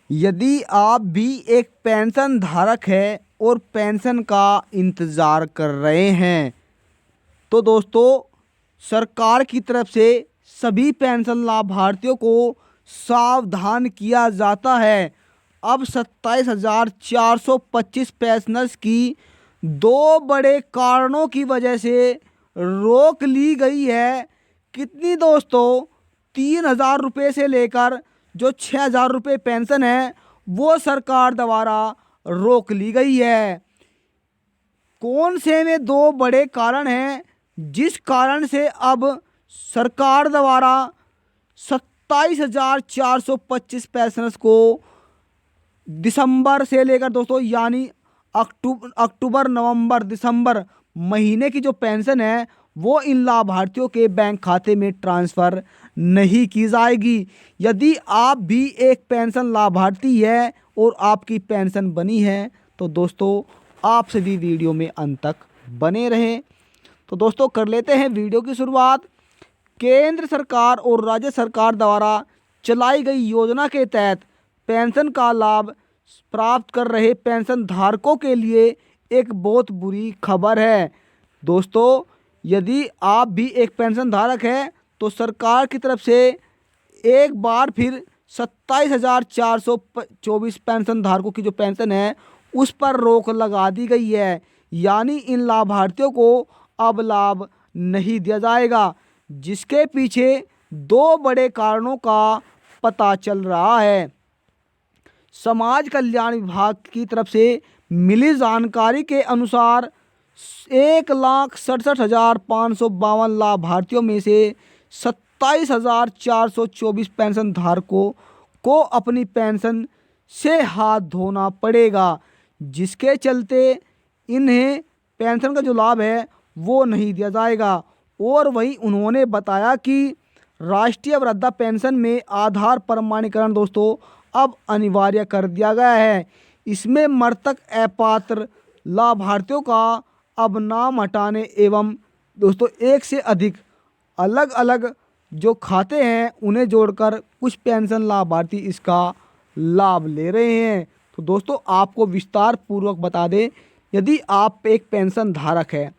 यदि आप भी एक पेंशन धारक हैं और पेंशन का इंतज़ार कर रहे हैं तो दोस्तों सरकार की तरफ से सभी पेंशन लाभार्थियों को सावधान किया जाता है। अब 27,425 पेंशनर्स की दो बड़े कारणों की वजह से रोक ली गई है। कितनी दोस्तों? 3,000 रुपये से लेकर जो 6,000 रुपये पेंशन है वो सरकार द्वारा रोक ली गई है। कौन से में दो बड़े कारण हैं जिस कारण से अब सरकार द्वारा 27,425 पेंशनर्स को दिसंबर से लेकर दोस्तों यानी अक्टूबर नवंबर दिसंबर महीने की जो पेंशन है वो इन लाभार्थियों के बैंक खाते में ट्रांसफ़र नहीं की जाएगी। यदि आप भी एक पेंशन लाभार्थी है और आपकी पेंशन बनी है तो दोस्तों आप सभी वीडियो में अंत तक बने रहें। तो दोस्तों कर लेते हैं वीडियो की शुरुआत। केंद्र सरकार और राज्य सरकार द्वारा चलाई गई योजना के तहत पेंशन का लाभ प्राप्त कर रहे पेंशन धारकों के लिए एक बहुत बुरी खबर है। दोस्तों यदि आप भी एक पेंशन धारक हैं तो सरकार की तरफ से एक बार फिर 27,424 पेंशन धारकों की जो पेंशन है उस पर रोक लगा दी गई है। यानी इन लाभार्थियों को अब लाभ नहीं दिया जाएगा, जिसके पीछे दो बड़े कारणों का पता चल रहा है। समाज कल्याण विभाग की तरफ से मिली जानकारी के अनुसार 1,67,552 लाभार्थियों में से 27,424 पेंशन धारकों को अपनी पेंशन से हाथ धोना पड़ेगा, जिसके चलते इन्हें पेंशन का जो लाभ है वो नहीं दिया जाएगा। और वहीं उन्होंने बताया कि राष्ट्रीय वृद्धा पेंशन में आधार प्रमाणीकरण दोस्तों अब अनिवार्य कर दिया गया है। इसमें मृतक अपात्र लाभार्थियों का अब नाम हटाने एवं दोस्तों एक से अधिक अलग अलग जो खाते हैं उन्हें जोड़कर कुछ पेंशन लाभार्थी इसका लाभ ले रहे हैं। तो दोस्तों आपको विस्तार पूर्वक बता दें, यदि आप एक पेंशन धारक है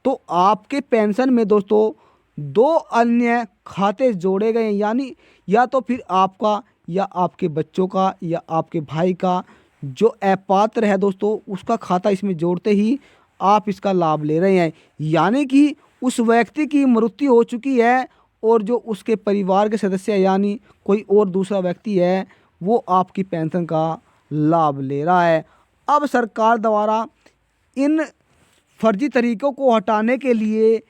तो आपके पेंशन में दोस्तों दो अन्य खाते जोड़े गए हैं। यानी या तो फिर आपका या आपके बच्चों का या आपके भाई का जो अपात्र है दोस्तों उसका खाता इसमें जोड़ते ही आप इसका लाभ ले रहे हैं। यानी कि उस व्यक्ति की मृत्यु हो चुकी है और जो उसके परिवार के सदस्य यानी कोई और दूसरा व्यक्ति है वो आपकी पेंशन का लाभ ले रहा है। अब सरकार द्वारा इन फर्जी तरीकों को हटाने के लिए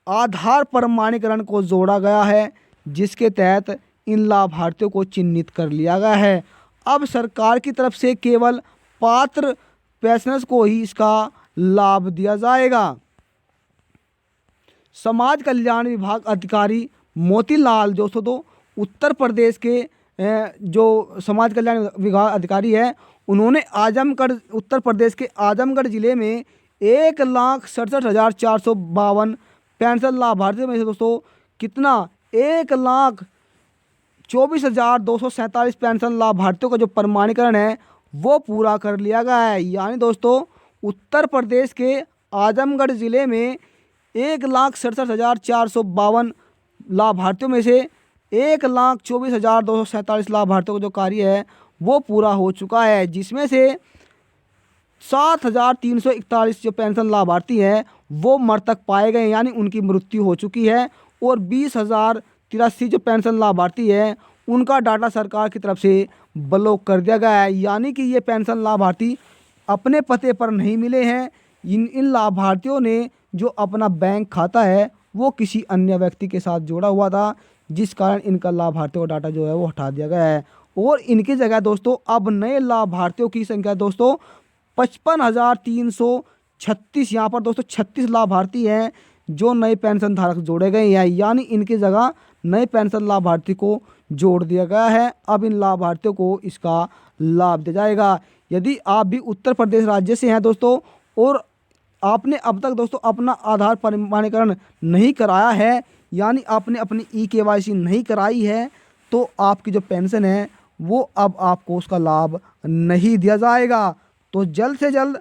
आधार प्रमाणीकरण को जोड़ा गया है, जिसके तहत इन लाभार्थियों को चिन्हित कर लिया गया है। अब सरकार की तरफ से केवल पात्र पेंशनर्स को ही इसका लाभ दिया जाएगा। समाज कल्याण विभाग अधिकारी मोतीलाल दोस्तों तो उत्तर प्रदेश के जो समाज कल्याण विभाग अधिकारी है उन्होंने आजमगढ़ उत्तर प्रदेश के आजमगढ़ ज़िले में 1,67,452 पेंशन लाभार्थियों में से दोस्तों कितना 1,24,247 पेंशन लाभार्थियों का जो प्रमाणीकरण है वो पूरा कर लिया गया है। यानी दोस्तों उत्तर प्रदेश के आजमगढ़ ज़िले में 1,67,452 लाभार्थियों में से 1,24,247 लाभार्थियों का जो कार्य है वो पूरा हो चुका है, जिसमें से 7,341 जो पेंशन लाभार्थी हैं वो मृतक पाए गए यानी उनकी मृत्यु हो चुकी है और 20,083 जो पेंशन लाभार्थी हैं उनका डाटा सरकार की तरफ से ब्लॉक कर दिया गया है। यानी कि ये पेंशन लाभार्थी अपने पते पर नहीं मिले हैं। इन लाभार्थियों ने जो अपना बैंक खाता है वो किसी अन्य व्यक्ति के साथ जोड़ा हुआ था, जिस कारण इनका लाभार्थियों का डाटा जो है वो हटा दिया गया है। और इनकी जगह दोस्तों अब नए लाभार्थियों की संख्या दोस्तों 55,336 यहाँ पर दोस्तों 36 लाभार्थी हैं जो नए पेंशन धारक जोड़े गए हैं। यानी इनकी जगह नए पेंशन लाभार्थी को जोड़ दिया गया है। अब इन लाभार्थियों को इसका लाभ दिया जाएगा। यदि आप भी उत्तर प्रदेश राज्य से हैं दोस्तों और आपने अब तक दोस्तों अपना आधार प्रमाणीकरण नहीं कराया है यानी आपने अपनी KYC नहीं कराई है तो आपकी जो पेंशन है वो अब आपको उसका लाभ नहीं दिया जाएगा। तो जल्द से जल्द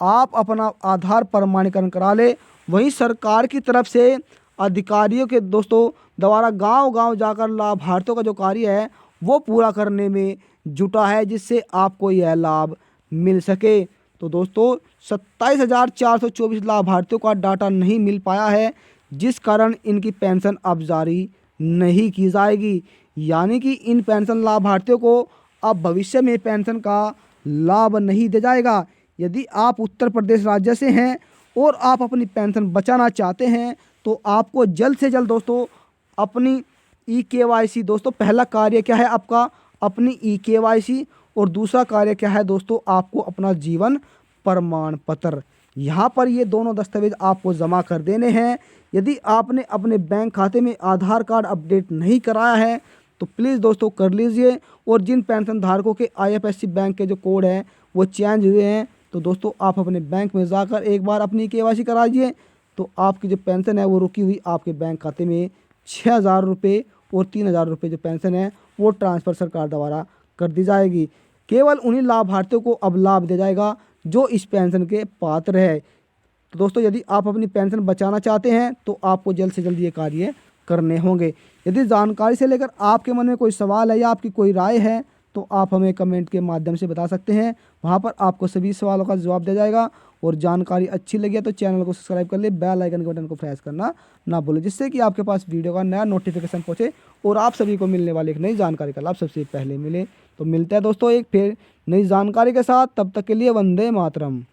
आप अपना आधार प्रमाणीकरण करा ले। वहीं सरकार की तरफ से अधिकारियों के दोस्तों द्वारा गांव-गांव जाकर लाभार्थियों का जो कार्य है वो पूरा करने में जुटा है, जिससे आपको यह लाभ मिल सके। तो दोस्तों 27,424 लाभार्थियों का डाटा नहीं मिल पाया है, जिस कारण इनकी पेंशन अब जारी नहीं की जाएगी। यानी कि इन पेंशन लाभार्थियों को अब भविष्य में पेंशन का लाभ नहीं दिया जाएगा। यदि आप उत्तर प्रदेश राज्य से हैं और आप अपनी पेंशन बचाना चाहते हैं तो आपको जल्द से जल्द दोस्तों अपनी ई-केवाईसी, दोस्तों पहला कार्य क्या है आपका, अपनी ई-केवाईसी, और दूसरा कार्य क्या है दोस्तों, आपको अपना जीवन प्रमाण पत्र, यहाँ पर ये दोनों दस्तावेज आपको जमा कर देने हैं। यदि आपने अपने बैंक खाते में आधार कार्ड अपडेट नहीं कराया है तो प्लीज़ दोस्तों कर लीजिए। और जिन पेंशन धारकों के आईएफएससी बैंक के जो कोड हैं वो चेंज हुए हैं तो दोस्तों आप अपने बैंक में जाकर एक बार अपनी केवाईसी कराइए, तो आपकी जो पेंशन है वो रुकी हुई आपके बैंक खाते में 6,000 रुपये और 3,000 रुपये जो पेंशन है वो ट्रांसफ़र सरकार द्वारा कर दी जाएगी। केवल उन्हीं लाभार्थियों को अब लाभ दिया जाएगा जो इस पेंशन के पात्र है। तो दोस्तों यदि आप अपनी पेंशन बचाना चाहते हैं तो आपको जल्द से जल्द ये कार्य करने होंगे। यदि जानकारी से लेकर आपके मन में कोई सवाल है या आपकी कोई राय है तो आप हमें कमेंट के माध्यम से बता सकते हैं, वहाँ पर आपको सभी सवालों का जवाब दिया जाएगा। और जानकारी अच्छी लगी है तो चैनल को सब्सक्राइब कर ले, बेल आइकन के बटन को प्रेस करना ना भूलें, जिससे कि आपके पास वीडियो का नया नोटिफिकेशन पहुँचे और आप सभी को मिलने वाली एक नई जानकारी का लाभ सबसे पहले मिले। तो मिलते हैं दोस्तों एक फिर नई जानकारी के साथ, तब तक के लिए वंदे मातरम।